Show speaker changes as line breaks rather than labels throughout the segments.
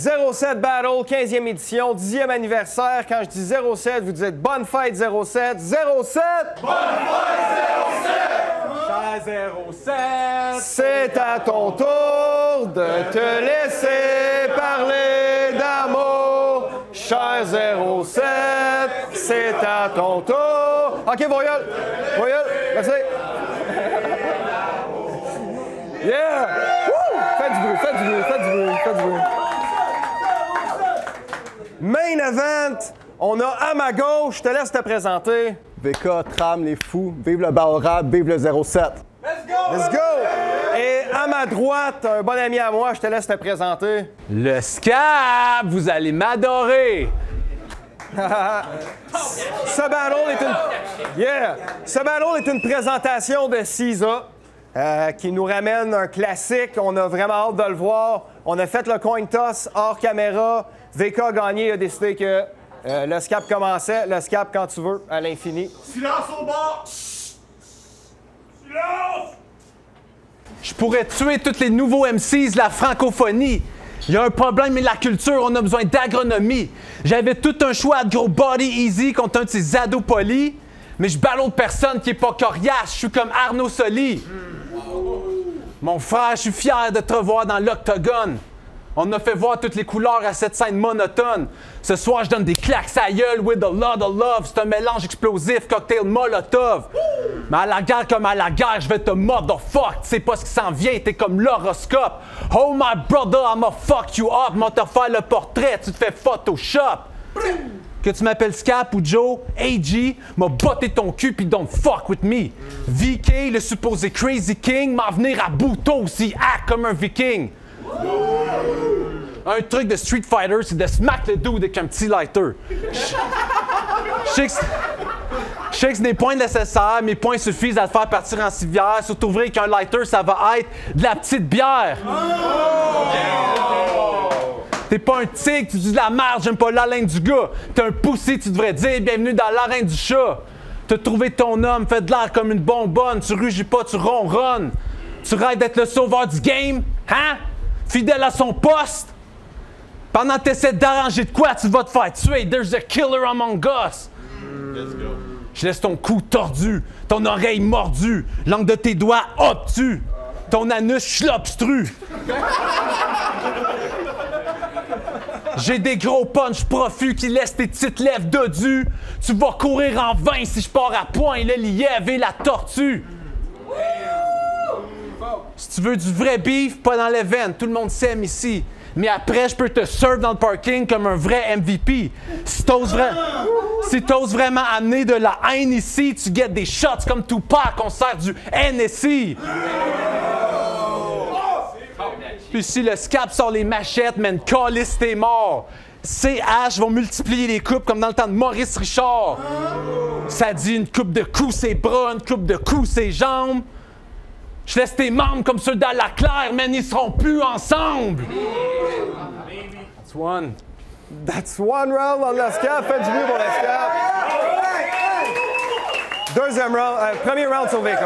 07 Battle, 15e édition, 10e anniversaire. Quand je dis 07, vous dites bonne fête 07. 07! Bonne fête 07! Cher 07! C'est à ton tour de te laisser parler d'amour. Cher 07, c'est à ton tour. OK, voyole. Voyole, merci. Yeah! Woo! Faites du bruit, faites du bruit, faites du bruit, faites du bruit. Main event, on a à ma gauche, je te laisse te présenter.
VK, Tram, les fous, vive le battle rap, vive le 07.
Let's go! Let's go! Et à ma droite, un bon ami à moi, je te laisse te présenter.
Le Scap, vous allez m'adorer!
Ce battle est une présentation de Cisa. Qui nous ramène un classique. On a vraiment hâte de le voir. On a fait le coin toss hors caméra. VK a gagné, il a décidé que le Scap commençait. Le Scap quand tu veux, à l'infini.
Silence au bord! Silence!
Je pourrais tuer tous les nouveaux MCs de la francophonie. Il y a un problème avec la culture, on a besoin d'agronomie. J'avais tout un choix de gros body easy contre un de ces ados polis, mais je battle personne qui est pas coriace. Je suis comme Arnaud Soli. Mon frère, je suis fier de te revoir dans l'octogone. On a fait voir toutes les couleurs à cette scène monotone. Ce soir, je donne des claques à gueule with a lot of love. C'est un mélange explosif, cocktail molotov. Mais à la guerre comme à la guerre, je vais te motherfuck. Tu sais pas ce qui s'en vient, t'es comme l'horoscope. Oh my brother, I'ma fuck you up. M'en te faire le portrait, tu te fais Photoshop. Que tu m'appelles Scap ou Joe, AG, m'a botté ton cul pis don't fuck with me. VK, le supposé Crazy King, m'en venir à bout tôt aussi, act comme un viking. Un truc de Street Fighter, c'est de smack le dude avec un petit lighter. Je sais que c'est des points nécessaires, mes points suffisent à te faire partir en civière. Surtout vrai qu'un lighter, ça va être de la petite bière. T'es pas un tigre, tu dis de la merde, j'aime pas l'haleine du gars. T'es un pussy, tu devrais dire bienvenue dans l'arène du chat. T'as trouvé ton homme, fait de l'air comme une bonbonne. Tu rugis pas, tu ronronnes. Tu rêves d'être le sauveur du game, hein? Fidèle à son poste. Pendant que t'essaies d'arranger de quoi, tu vas te faire tuer. There's a killer among us. Let's go. Je laisse ton cou tordu, ton oreille mordue, l'angle de tes doigts obtus, ton anus schlobstru. J'ai des gros punch profus qui laissent tes petites lèvres dodues. Tu vas courir en vain si je pars à point le lièvre et la tortue. Si tu veux du vrai beef, pas dans les veines, tout le monde s'aime ici. Mais après, je peux te serve dans le parking comme un vrai MVP. Si t'oses vraiment amener de la haine ici, tu guettes des shots comme Tupac, on sert du NSI. Puis si le Scap sort les machettes, man, calisse t'es mort. CH vont multiplier les coupes comme dans le temps de Maurice Richard. Ça dit une coupe de coups ses bras, une coupe de coups ses jambes. Je laisse tes membres comme ceux d'Ala Claire, man, ils seront plus ensemble. That's one.
That's one round on le Scap. Faites du bruit pour le Scap. Deuxième round, premier round sur VK.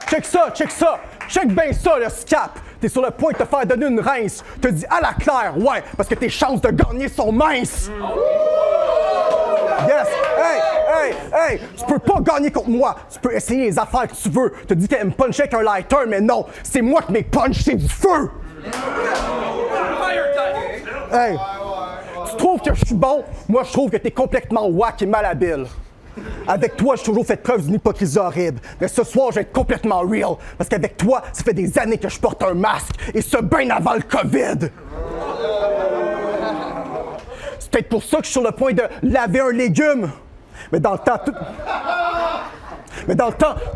Check ça, check ça. Check bien ça, le Scap. T'es sur le point de te faire donner une rince. Te dis à la claire, ouais, parce que tes chances de gagner sont minces. Yes! Hey! Tu peux pas gagner contre moi. Tu peux essayer les affaires que tu veux. Tu te dis qu'elle me puncher avec un lighter, mais non, c'est moi qui mes punch, c'est du feu! Hey! Tu trouves que je suis bon? Moi, je trouve que t'es complètement whack et malhabile. Avec toi, j'ai toujours fait preuve d'une hypocrisie horrible. Mais ce soir, je vais être complètement real. Parce qu'avec toi, ça fait des années que je porte un masque. Et ce bien avant le COVID. C'est peut-être pour ça que je suis sur le point de laver un légume. Mais dans le temps,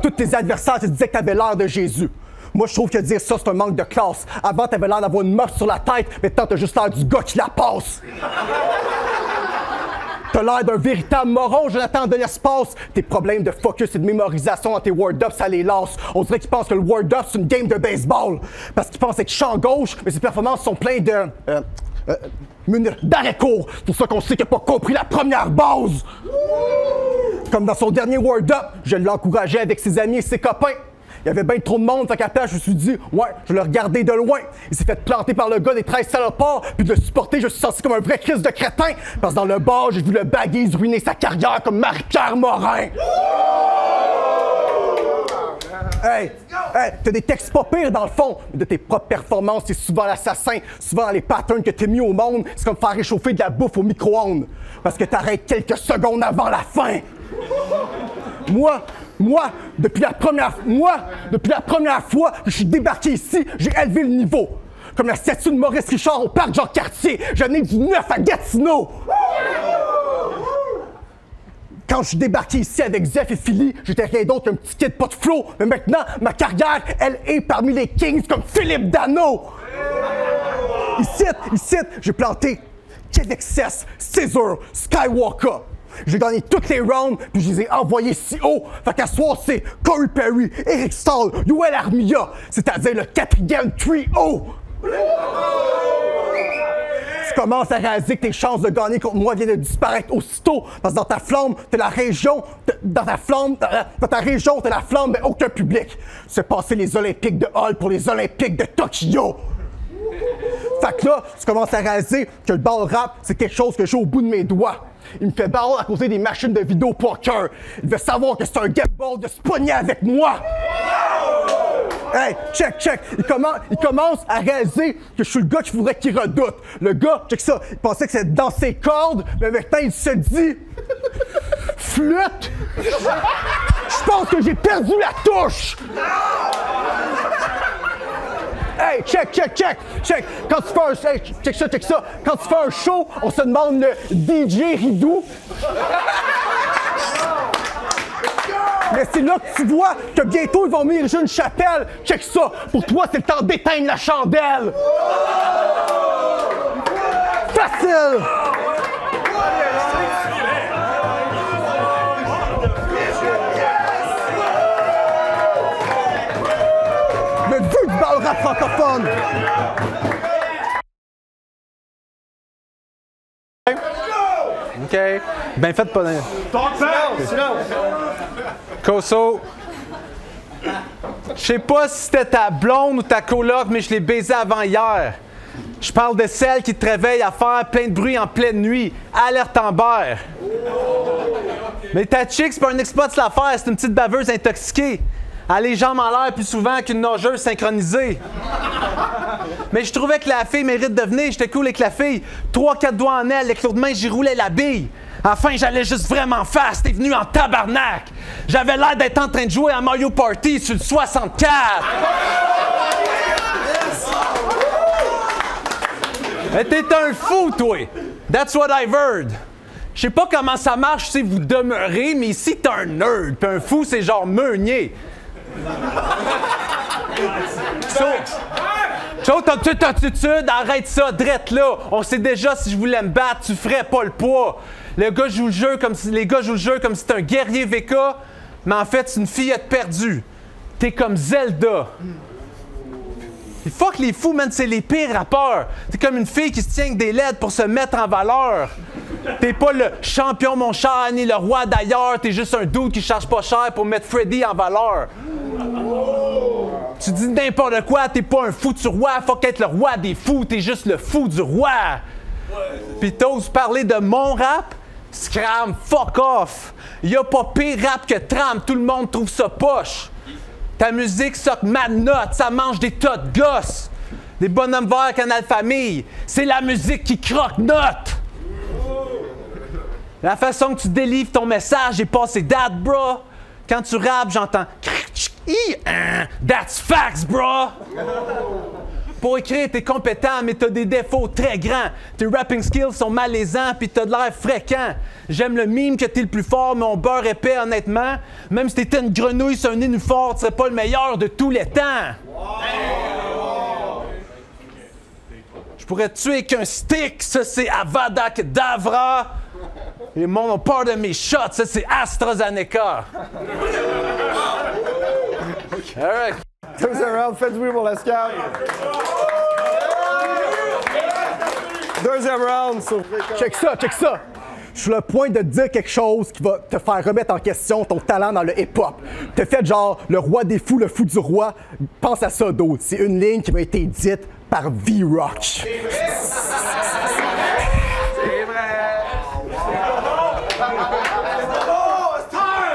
tous tes adversaires te disaient que t'avais l'air de Jésus. Moi, je trouve que dire ça, c'est un manque de classe. Avant, t'avais l'air d'avoir une meuf sur la tête. Maintenant, t'as juste l'air du gars qui la passe. T'as l'air d'un véritable moron, Jonathan de l'espace. Tes problèmes de focus et de mémorisation dans tes word-ups, ça les lance. On dirait qu'ils pensent que le word-up, c'est une game de baseball. Parce qu'ils pensent être champ gauche, mais ses performances sont pleines de... d'arrêt court. C'est pour ça qu'on sait qu'il n'a pas compris la première base. Comme dans son dernier word-up, je l'encourageais avec ses amis et ses copains. Il y avait bien trop de monde, fait qu'à la place, je me suis dit, ouais, je vais le regarder de loin. Il s'est fait planter par le gars des 13 salopards, puis de le supporter, je suis senti comme un vrai Christ de crétin, parce que dans le bar, j'ai vu le baguise ruiner sa carrière comme Marie-Pierre Morin. Hey, t'as des textes pas pires dans le fond, mais de tes propres performances, t'es souvent l'assassin, souvent dans les patterns que t'es mis au monde, c'est comme faire réchauffer de la bouffe au micro-ondes, parce que t'arrêtes quelques secondes avant la fin. Moi, depuis la première fois que je suis débarqué ici, j'ai élevé le niveau. Comme la statue de Maurice Richard au parc Jean-Cartier, j'en ai du neuf à Gatineau. Quand je suis débarqué ici avec Zeph et Philly, j'étais rien d'autre qu'un petit kid pas de flow. Mais maintenant, ma carrière, elle est parmi les Kings comme Philippe Dano. Ici, j'ai planté Québec Cess, Scissor, Skywalker. J'ai gagné toutes les rounds, puis je les ai envoyés si haut. Fait qu'à soir, c'est Corey Perry, Eric Stahl, Yoel Armia, c'est-à-dire le 4e trio. Tu commences à réaliser que tes chances de gagner contre moi viennent de disparaître aussitôt. Parce que dans ta flamme, t'as la région, dans ta région, t'as la flamme, mais aucun public. Tu fais passer les Olympiques de Hall pour les Olympiques de Tokyo. Fait que là, tu commences à réaliser que le ball rap, c'est quelque chose que j'ai au bout de mes doigts. Il me fait ball à cause des machines de vidéo poker. Il veut savoir que c'est un gamble de se pogner avec moi. Hey, check. Il commence à réaliser que je suis le gars qu'il faudrait qu'il redoute. Le gars, check ça, il pensait que c'était dans ses cordes, mais maintenant il se dit... Flûte! Je pense que j'ai perdu la touche! Hey, check! Quand tu fais un... Hey, check ça. Quand tu fais un show, on se demande le DJ Ridou. Mais c'est là que tu vois que bientôt ils vont m'ériger une chapelle. Check ça. Pour toi, c'est le temps d'éteindre la chandelle. Facile. Le dieu du bal rap francophone.
OK. Ben faites pas... Koso, je sais pas si c'était ta blonde ou ta coloc, mais je l'ai baisé avant hier. Je parle de celle qui te réveille à faire plein de bruit en pleine nuit. Alerte Amber. Mais ta chick, c'est pas un exploit de se la faire, c'est une petite baveuse intoxiquée. Elle a les jambes en l'air plus souvent qu'une nageuse synchronisée. Mais je trouvais que la fille mérite de venir, j'étais cool avec la fille. 3-4 doigts en elle, les clous de main, j'y roulais la bille. Enfin, j'allais juste vraiment fast, t'es venu en tabarnak. J'avais l'air d'être en train de jouer à Mario Party sur le 64. Mais t'es un fou, toi. That's what I've heard. Je sais pas comment ça marche si vous demeurez, mais ici, t'es un nerd. Puis un fou, c'est genre meunier. Chose, t'as toute attitude, arrête ça, drette là. On sait déjà si je voulais me battre, tu ferais pas le poids. Les gars jouent le jeu comme si c'était un guerrier VK, mais en fait, c'est une fillette perdue. T'es comme Zelda. Et fuck les fous, man, c'est les pires rappeurs. T'es comme une fille qui se tient avec des LED pour se mettre en valeur. T'es pas le champion, mon cher, ni le roi d'ailleurs. T'es juste un dude qui charge pas cher pour mettre Freddy en valeur. Tu dis n'importe quoi, t'es pas un fou du roi. Fuck être le roi des fous, t'es juste le fou du roi. Pis t'oses parler de mon rap? Scram, fuck off! Y'a pas pire rap que Tram, tout le monde trouve ça poche. Ta musique soque mad note, ça mange des tas de gosses. Des bonhommes verts Canal Famille, c'est la musique qui croque note. La façon que tu délivres ton message est passé date, bro. Quand tu rappes, j'entends that's facts, bro. Pour écrire, t'es compétent, mais t'as des défauts très grands. Tes rapping skills sont malaisants, puis t'as de l'air fréquent. J'aime le mime que t'es le plus fort, mais on beurre épais, honnêtement. Même si t'étais une grenouille sur un nénuphar, tu serais pas le meilleur de tous les temps. Je pourrais te tuer qu'un stick, ça c'est Avada Kedavra. Les mondes ont peur de mes shots, ça c'est AstraZeneca. All right.
Deuxième round, faites du bruit pour l'escale. Deuxième round,
Check ça. Je suis sur le point de dire quelque chose qui va te faire remettre en question ton talent dans le hip-hop. T'as fait genre le roi des fous, le fou du roi. Pense à ça, d'autres. C'est une ligne qui m'a été dite par V-Rock.
C'est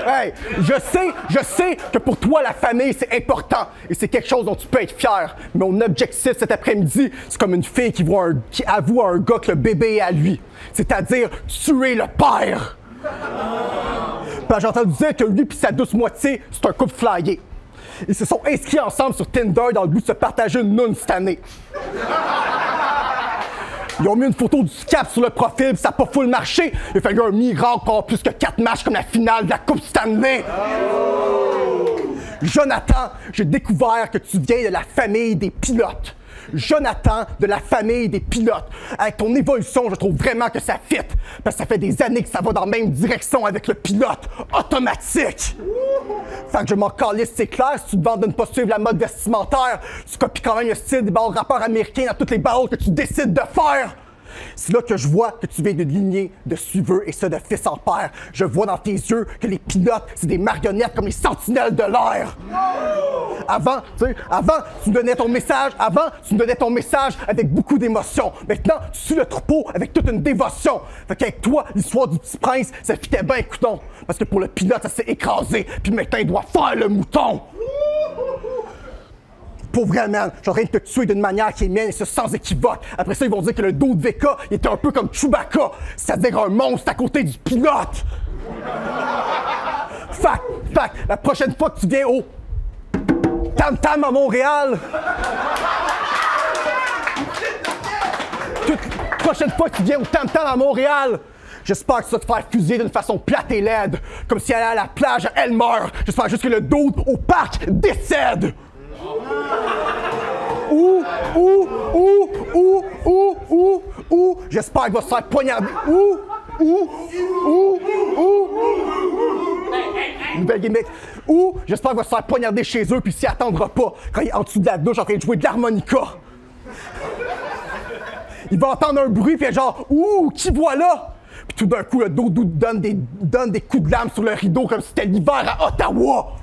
Hey, je sais que pour toi, la famille, c'est important et c'est quelque chose dont tu peux être fier. Mais mon objectif cet après-midi, c'est comme une fille qui avoue à un gars que le bébé est à lui. C'est-à-dire tuer le père. Puis j'ai entendu dire que lui et sa douce moitié, c'est un couple flyé. Ils se sont inscrits ensemble sur Tinder dans le but de se partager une noune cette année. Ils ont mis une photo du cap sur le profil, puis ça n'a pas full marché. Il a fallu un miracle pour avoir plus que 4 matchs comme la finale de la Coupe Stanley. Jonathan, j'ai découvert que tu viens de la famille des pilotes. Jonathan, de la famille des pilotes. Avec ton évolution, je trouve vraiment que ça fit. Parce que ça fait des années que ça va dans la même direction avec le pilote automatique. Fait que je m'en calisse, c'est clair. Si tu te vantes de ne pas suivre la mode vestimentaire, tu copies quand même le style des bars rappeurs américains dans toutes les battles que tu décides de faire. C'est là que je vois que tu viens d'une lignée de suiveux et ça de fils en père. Je vois dans tes yeux que les pilotes, c'est des marionnettes comme les sentinelles de l'air. Avant, tu me donnais ton message. Avant, tu me donnais ton message avec beaucoup d'émotion. Maintenant, tu suis le troupeau avec toute une dévotion. Fait qu'avec toi, l'histoire du petit prince, ça fitait bien, couton. Parce que pour le pilote, ça s'est écrasé. Puis maintenant, il doit faire le mouton. Pour vrai, man, je suis en train de te tuer d'une manière qui est mienne et ça sans équivoque. Après ça, ils vont dire que le dos de VK il était un peu comme Chewbacca, c'est-à-dire un monstre à côté du pilote. Fact, la prochaine fois que tu viens au Tam Tam à Montréal, la prochaine fois que tu viens au Tam Tam à Montréal, j'espère que ça va te faire fusiller d'une façon plate et laide, comme si elle allait à la plage, elle meurt. J'espère juste que le dude au parc décède. J'espère qu'il va se faire poignarder. Nouvelle gimmick. J'espère qu'il va se faire poignarder chez eux puis s'y attendra pas quand il est en dessous de la douche en train de jouer de l'harmonica. Il va entendre un bruit puis genre qui voilà? Puis tout d'un coup le dodo donne des coups de lame sur le rideau comme si c'était l'hiver à Ottawa.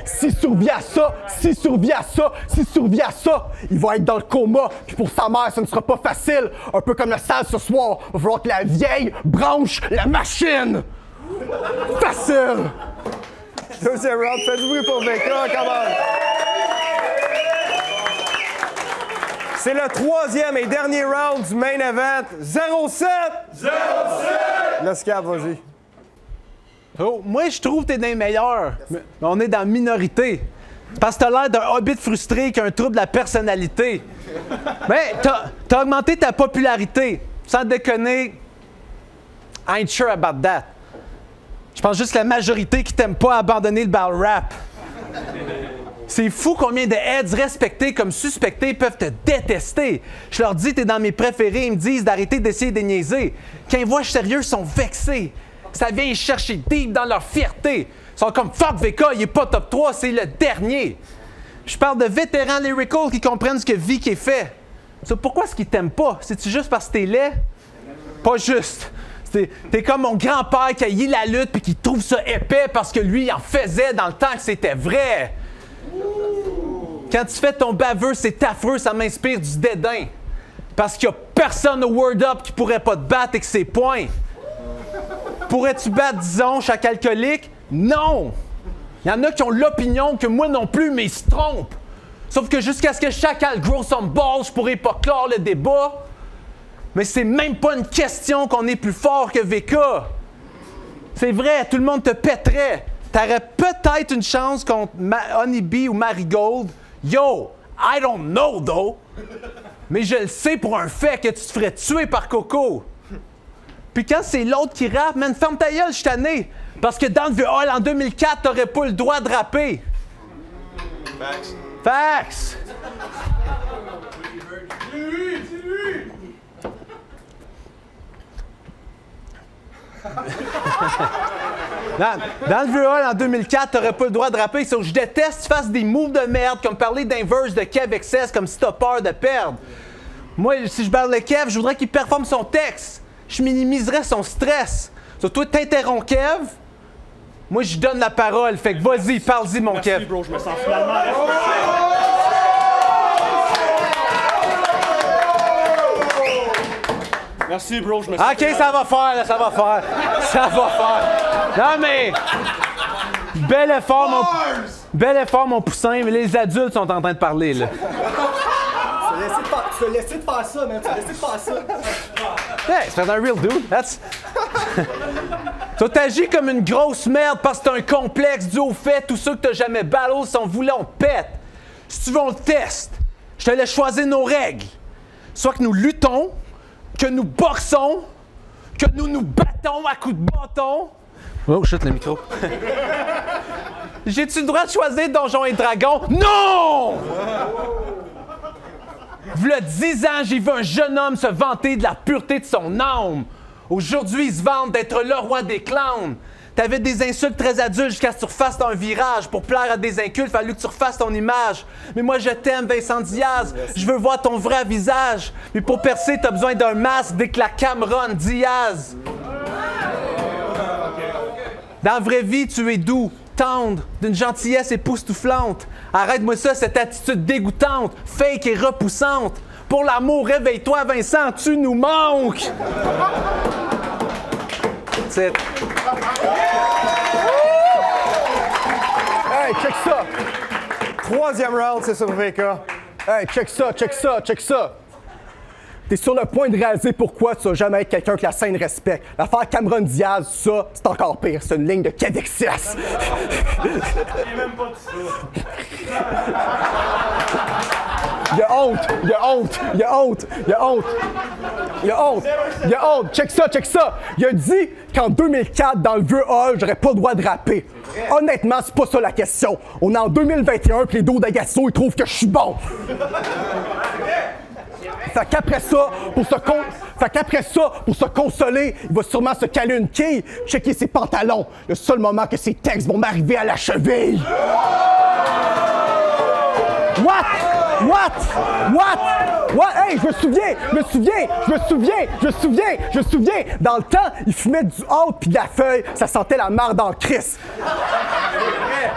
S'il survit à ça, il va être dans le coma. Puis pour sa mère, ça ne sera pas facile. Un peu comme le sale ce soir. Il va falloir que la vieille branche la machine. Facile.
Deuxième round, fais du bruit pour VK, come on. C'est le troisième et dernier round du main event. 0-7! Le scab, vas-y.
Oh, moi, je trouve que t'es dans les meilleurs. Mais on est dans la minorité. Parce que t'as l'air d'un hobbit frustré qui a un trouble de la personnalité. Mais t'as augmenté ta popularité. Sans déconner, I ain't sure about that. Je pense juste que la majorité qui t'aime pas a abandonné le battle rap. C'est fou combien de heads respectés comme suspectés peuvent te détester. Je leur dis t'es dans mes préférés, ils me disent d'arrêter d'essayer de niaiser. Quand ils voient que je suis sérieux, ils sont vexés. Ça vient chercher deep dans leur fierté. Ils sont comme « Fuck VK, il est pas top 3, c'est le dernier. » Je parle de vétérans lyrical qui comprennent ce que Vic fait. So, pourquoi est-ce qu'ils t'aiment pas? C'est-tu juste parce que t'es laid? Pas juste. T'es comme mon grand-père qui a eu la lutte puis qui trouve ça épais parce que lui, il en faisait dans le temps que c'était vrai. Quand tu fais ton baveux, c'est affreux, ça m'inspire du dédain. Parce qu'il y a personne au Word Up qui pourrait pas te battre avec ses points. Pourrais-tu battre, disons, chaque alcoolique? Non! Il y en a qui ont l'opinion que moi non plus, mais ils se trompent. Sauf que jusqu'à ce que chacal grow some balls, je pourrais pas clore le débat. Mais c'est même pas une question qu'on est plus fort que VK. C'est vrai, tout le monde te pèterait. T'aurais peut-être une chance contre Honeybee ou Marigold. Yo, I don't know, though. Mais je le sais pour un fait que tu te ferais tuer par Coco. Puis quand c'est l'autre qui rappe, man, ferme ta gueule, je suis tanné. Parce que dans le vieux hall en 2004, t'aurais pas le droit de rapper. Facts. Dans le vieux hall en 2004, t'aurais pas le droit de rapper. Je déteste que tu fasses des moves de merde comme parler d'un verse de Kev Excess comme si t'as peur de perdre. Moi, si je parle de Kev, je voudrais qu'il performe son texte. Je minimiserais son stress. So, toi, t'interromps Kev. Moi, je donne la parole. Fait que vas-y, parle-y, mon Kev.
Merci, bro, je me sens finalement... Merci, bro, je me sens...
OK, ça va faire, là, ça va faire. Ça va faire. Non, mais... Bel effort, mon poussin, mais les adultes sont en train de parler, là.
Tu t'as laissé de faire ça, man. Tu t'as laissé de faire ça.
Hey, c'est un real dude. That's... Tu t'agis comme une grosse merde parce que t'as un complexe dû au fait tous ceux que t'as jamais battle sont voulés, on te pète. Si tu veux, on le teste. Je te laisse choisir nos règles. Soit que nous luttons, que nous boxons, que nous nous battons à coups de bâton. Oh, shit, le micro. J'ai-tu le droit de choisir Donjons et Dragons? Non! V'là 10 ans, j'ai vu un jeune homme se vanter de la pureté de son âme. Aujourd'hui, il se vante d'être le roi des clowns. T'avais des insultes très adultes jusqu'à ce que tu refasses ton virage. Pour plaire à des incultes, fallu que tu refasses ton image. Mais moi, je t'aime, Vincent Diaz. Je veux voir ton vrai visage. Mais pour percer, t'as besoin d'un masque dès que la Cameron Diaz. Dans la vraie vie, tu es doux, tendre, d'une gentillesse époustouflante. Arrête-moi ça, cette attitude dégoûtante, fake et repoussante. Pour l'amour, réveille-toi, Vincent, tu nous manques! C'est...
Hey, check ça!
Troisième round, c'est sur VK.
Hey, check ça! T'es sur le point de réaliser pourquoi tu vas jamais être quelqu'un que la scène respecte. L'affaire Cameron Diaz, ça, c'est encore pire. C'est une ligne de Québec-Cess.
J'ai même pas dit ça.
Il a honte. Check ça. Il a dit qu'en 2004, dans le vieux hall, j'aurais pas le droit de rapper. Honnêtement, c'est pas ça la question. On est en 2021 puis les dos d'Agasso, ils trouvent que je suis bon. Fait qu'après ça, pour se consoler, il va sûrement se caler une quille, checker ses pantalons. Le seul moment que ses textes vont m'arriver à la cheville. What? Hey, je me souviens. Dans le temps, il fumait du hâte pis de la feuille, ça sentait la merde dans le Christ.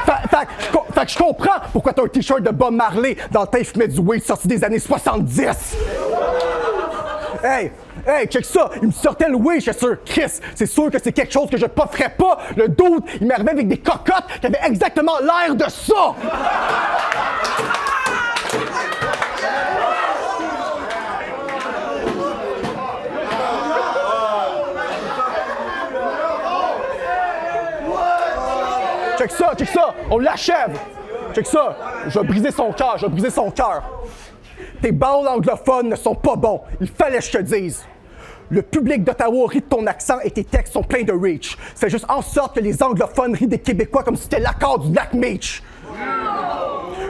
Fait que je comprends pourquoi t'as un t-shirt de Bob Marley. Dans le temps, il fumait du weed sorti des années 70. Hey, check ça, il me sortait le weed, je suis sûr. Chris, c'est sûr que c'est quelque chose que je pofferais pas. Le dude, il m'arrivait avec des cocottes qui avaient exactement l'air de ça. Check ça, on l'achève. Check ça, je vais briser son cœur. Tes balles anglophones ne sont pas bons, il fallait que je te dise. Le public d'Ottawa rit de ton accent et tes textes sont pleins de reach. Fais juste en sorte que les anglophones rient des Québécois comme si c'était l'accord du Black Meech.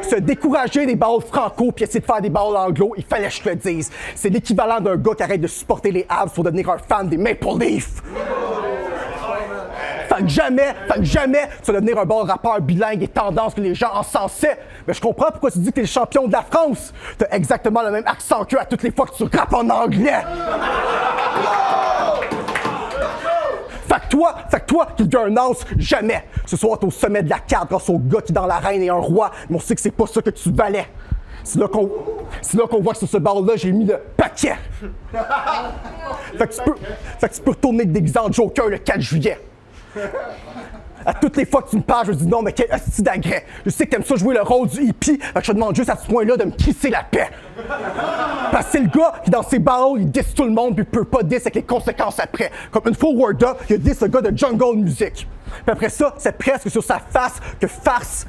Se décourager des balles franco puis essayer de faire des balles anglo, il fallait que je te le dise. C'est l'équivalent d'un gars qui arrête de supporter les Habs pour devenir un fan des Maple Leafs. Fait que jamais tu vas devenir un bon rappeur bilingue et tendance que les gens encensaient. Mais je comprends pourquoi tu dis que t'es le champion de la France. T'as exactement le même accent qu'eux à toutes les fois que tu rappes en anglais. Fait que toi, qui deviens un as, jamais. Ce soir, t'es au sommet de la carte grâce au gars qui dans l'arène est un roi. Mais on sait que c'est pas ça que tu valais. C'est là qu'on voit que sur ce bar-là, j'ai mis le paquet. Fait que tu peux retourner déguisé en Joker le 4 juillet. À toutes les fois que tu me parles, je me dis non, mais quel hostie d'agrès. Je sais que t'aimes ça jouer le rôle du hippie, fait que je te demande juste à ce point-là de me crisser la paix. Parce que c'est le gars qui, dans ses battles, il diss tout le monde puis il peut pas diss avec les conséquences après. Comme une fois Word Up, il a diss le gars de Jungle Music. Puis après ça, c'est presque sur sa face que farce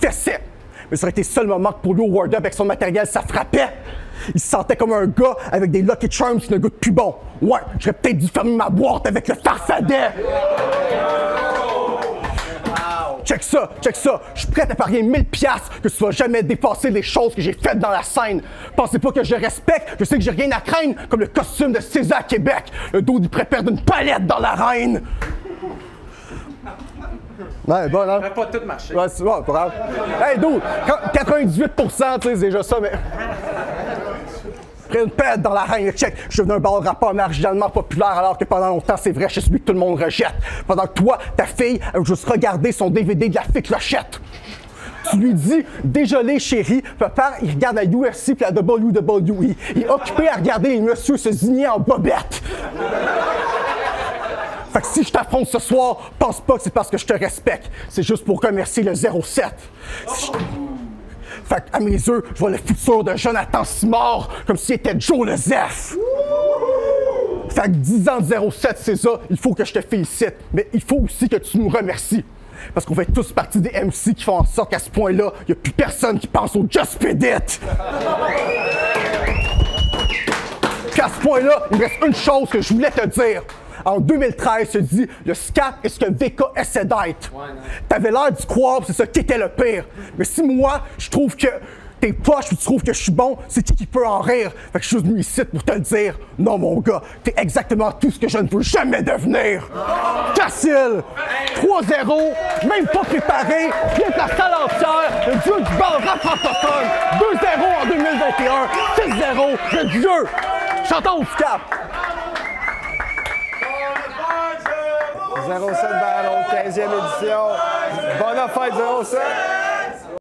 fessait. Mais ça aurait été le seul moment que pour lui, au Word Up, avec son matériel, ça frappait. Il se sentait comme un gars avec des Lucky Charms qui ne goûtent plus bon. Ouais, j'aurais peut-être dû fermer ma boîte avec le farfadet. Check ça. Je suis prêt à parier 1000$ que tu vas jamais dépasser les choses que j'ai faites dans la scène. Pensez pas que je respecte, je sais que j'ai rien à craindre, comme le costume de César Québec. Le dos, il pourrait perdre une palette dans l'arène. Ouais, bon, hein?
Ça n'a pas tout marché.
Ouais, c'est bon, pas grave. Hey, dude, 98%, tu sais, c'est déjà ça, mais... pris une pète dans l'arène, check. Je suis devenu un ballon rappeur marginalement populaire alors que pendant longtemps, c'est vrai, je suis celui que tout le monde rejette. Pendant que toi, ta fille, elle veut juste regarder son DVD de la fée clochette. Tu lui dis, désolé chérie, papa, il regarde la UFC puis la WWE. Il est occupé à regarder les messieurs se zigner en bobette. Fait que si je t'affronte ce soir, pense pas que c'est parce que je te respecte. C'est juste pour remercier le 07. Fait qu'à mes yeux, je vois le futur de Jonathan Simard comme s'il était Joe le Zef. Fait que 10 ans de 07, c'est ça, il faut que je te félicite. Mais il faut aussi que tu nous remercies. Parce qu'on fait tous partie des MC qui font en sorte qu'à ce point-là, il n'y a plus personne qui pense au Just Spit It. Puis à ce point-là, il me reste une chose que je voulais te dire. En 2013, tu dis le scat est ce que VK essaie d'être. T'avais l'air d'y croire, c'est ça qui était le pire. Mais si moi, je trouve que t'es poche, puis tu trouves que je suis bon, c'est qui peut en rire? Fait que je suis venu ici pour te le dire. Non, mon gars, t'es exactement tout ce que je ne veux jamais devenir. Facile! 3-0, même pas préparé, viens de la salle entière, le dieu du bal rap francophone. 2-0 en 2021, 6-0, le dieu. Chantons au cap.
07 Battle, 15e édition. Bonne fête 07!